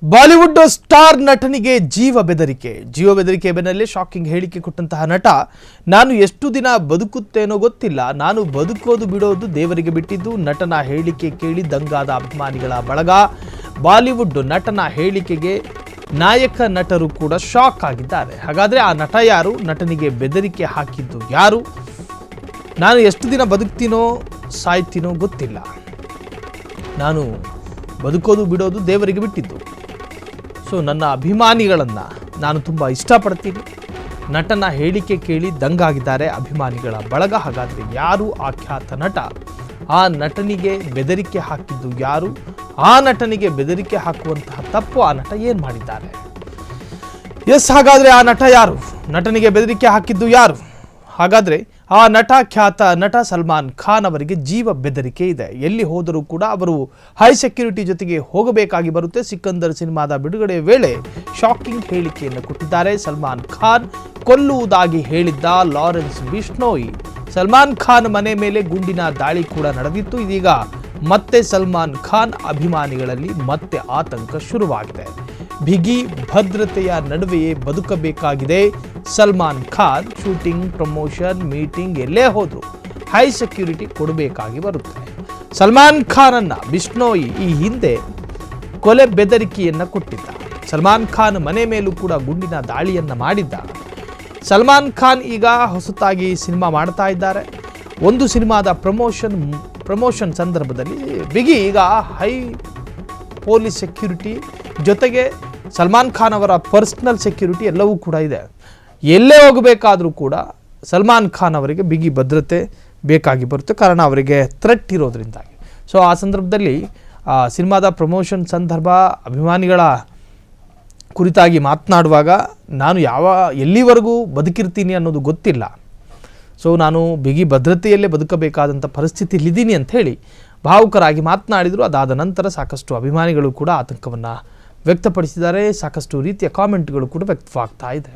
Bollywood star ನಟನಿಗೆ ಜೀವ ಬೆದರಿಕೆ ಬೆನ್ನಲ್ಲೇ ಶಾಕಿಂಗ್ ಹೇಳಿಕೆ ಕೊಟ್ಟಂತಹ ನಟ ನಾನು ಎಷ್ಟು ದಿನ ಬದುಕುತ್ತೇನೋ ಗೊತ್ತಿಲ್ಲ, ನಾನು ಬದುಕೋದು ಬಿಡೋದು ದೇವರಿಗೆ ಬಿಟ್ಟಿದ್ದು. ನಟನ ಹೇಳಿಕೆ ಕೇಳಿ ದಂಗಾದ ಅಭಿಮಾನಿಗಳ ಬಳಗ. ಬಾಲಿವುಡ್ ನಟನ ಹೇಳಿಕೆಗೆ ನಾಯಕ ನಟರು ಕೂಡ ಶಾಕ್ ಆಗಿದ್ದಾರೆ. ಹಾಗಾದ್ರೆ ಆ ನಟ ಯಾರು? ನಟನಿಗೆ ಬೆದರಿಕೆ ಹಾಕಿದ್ದು ಯಾರು? ನಾನು ಎಷ್ಟು ದಿನ ಬದುಕ್ತೀನೋ ಸಾಯ್ತೀನೋ ಗೊತ್ತಿಲ್ಲ, ನಾನು ಬದುಕೋದು ಬಿಡೋದು ದೇವರಿಗೆ ಬಿಟ್ಟಿದ್ದು. ಸೊ ನನ್ನ ಅಭಿಮಾನಿಗಳನ್ನು ನಾನು ತುಂಬ ಇಷ್ಟಪಡ್ತೀನಿ. ನಟನ ಹೇಳಿಕೆ ಕೇಳಿ ದಂಗಾಗಿದ್ದಾರೆ ಅಭಿಮಾನಿಗಳ ಬಳಗ. ಹಾಗಾದರೆ ಯಾರು ಆ ಖ್ಯಾತ ನಟ? ಆ ನಟನಿಗೆ ಬೆದರಿಕೆ ಹಾಕಿದ್ದು ಯಾರು? ಆ ನಟನಿಗೆ ಬೆದರಿಕೆ ಹಾಕುವಂತಹ ತಪ್ಪು ಆ ನಟ ಏನು ಮಾಡಿದ್ದಾರೆ? ಹಾಗಾದರೆ ಆ ನಟ ಯಾರು? ನಟನಿಗೆ ಬೆದರಿಕೆ ಹಾಕಿದ್ದು ಯಾರು? ಹಾಗಾದರೆ ಆ ಖ್ಯಾತ ನಟ ಸಲ್ಮಾನ್ ಖಾನ್ ಅವರಿಗೆ ಜೀವ ಬೆದರಿಕೆ ಇದೆ. ಎಲ್ಲಿ ಹೋದರೂ ಕೂಡ ಅವರು ಹೈ ಸೆಕ್ಯೂರಿಟಿ ಜೊತೆಗೆ ಹೋಗಬೇಕಾಗಿ ಬರುತ್ತೆ. ಸಿಕಂದರ್ ಸಿನಿಮಾದ ಬಿಡುಗಡೆ ವೇಳೆ ಶಾಕಿಂಗ್ ಹೇಳಿಕೆಯನ್ನು ಕೊಟ್ಟಿದ್ದಾರೆ. ಸಲ್ಮಾನ್ ಖಾನ್ ಕೊಲ್ಲುವುದಾಗಿ ಹೇಳಿದ್ದ ಲಾರೆನ್ಸ್ ಬಿಷ್ಣೋಯಿ. ಸಲ್ಮಾನ್ ಖಾನ್ ಮನೆ ಮೇಲೆ ಗುಂಡಿನ ದಾಳಿ ಕೂಡ ನಡೆದಿತ್ತು. ಇದೀಗ ಮತ್ತೆ ಸಲ್ಮಾನ್ ಖಾನ್ ಅಭಿಮಾನಿಗಳಲ್ಲಿ ಮತ್ತೆ ಆತಂಕ ಶುರುವಾಗಿದೆ. ಬಿಗಿ ಭದ್ರತೆಯ ನಡುವೆಯೇ ಬದುಕಬೇಕಾಗಿದೆ Salman Khan. Shooting, promotion, meeting ಎಲ್ಲೇ ಹೋದ್ರು ಹೈ ಸೆಕ್ಯೂರಿಟಿ ಕೊಡಬೇಕಾಗಿ ಬರುತ್ತೆ. ಸಲ್ಮಾನ್ ಖಾನ್ ಬಿಷ್ಣೋಯಿ ಈ ಹಿಂದೆ ಕೊಲೆ ಬೆದರಿಕೆಯನ್ನ ಕೊಟ್ಟಿದ್ದ. ಸಲ್ಮಾನ್ ಖಾನ್ ಮನೆ ಮೇಲೂ ಕೂಡ ಗುಂಡಿನ ದಾಳಿಯನ್ನ ಮಾಡಿದ್ದ. ಸಲ್ಮಾನ್ ಖಾನ್ ಈಗ ಹೊಸತಾಗಿ ಸಿನಿಮಾ ಮಾಡ್ತಾ ಇದ್ದಾರೆ. ಒಂದು ಸಿನಿಮಾದ ಪ್ರಮೋಷನ್ ಸಂದರ್ಭದಲ್ಲಿ ಬಿಗಿ ಈಗ ಹೈ ಪೊಲೀಸ್ ಸೆಕ್ಯೂರಿಟಿ ಜೊತೆಗೆ ಸಲ್ಮಾನ್ ಖಾನ್ ಅವರ ಪರ್ಸನಲ್ ಸೆಕ್ಯೂರಿಟಿ ಎಲ್ಲವೂ ಕೂಡ ಇದೆ. ಎಲ್ಲೇ ಹೋಗಬೇಕಾದರೂ ಕೂಡ ಸಲ್ಮಾನ್ ಖಾನ್ ಅವರಿಗೆ ಬಿಗಿ ಭದ್ರತೆ ಬೇಕಾಗಿ ಬರುತ್ತೆ, ಕಾರಣ ಅವರಿಗೆ ಥ್ರೆಟ್ ಇರೋದ್ರಿಂದಾಗಿ. ಸೊ ಆ ಸಂದರ್ಭದಲ್ಲಿ ಸಿನಿಮಾದ ಪ್ರಮೋಷನ್ ಸಂದರ್ಭ ಅಭಿಮಾನಿಗಳ ಕುರಿತಾಗಿ ಮಾತನಾಡುವಾಗ ನಾನು ಎಲ್ಲಿವರೆಗೂ ಬದುಕಿರ್ತೀನಿ ಅನ್ನೋದು ಗೊತ್ತಿಲ್ಲ, ಸೊ ನಾನು ಬಿಗಿ ಭದ್ರತೆಯಲ್ಲೇ ಬದುಕಬೇಕಾದಂಥ ಪರಿಸ್ಥಿತಿಯಲ್ಲಿದ್ದೀನಿ ಅಂತ ಹೇಳಿ ಭಾವುಕರಾಗಿ ಮಾತನಾಡಿದರು. ಅದಾದ ನಂತರ ಸಾಕಷ್ಟು ಅಭಿಮಾನಿಗಳು ಕೂಡ ಆತಂಕವನ್ನು ವ್ಯಕ್ತಪಡಿಸಿದ್ದಾರೆ. ಸಾಕಷ್ಟು ರೀತಿಯ ಕಾಮೆಂಟ್ಗಳು ಕೂಡ ವ್ಯಕ್ತವಾಗ್ತಾ ಇದೆ.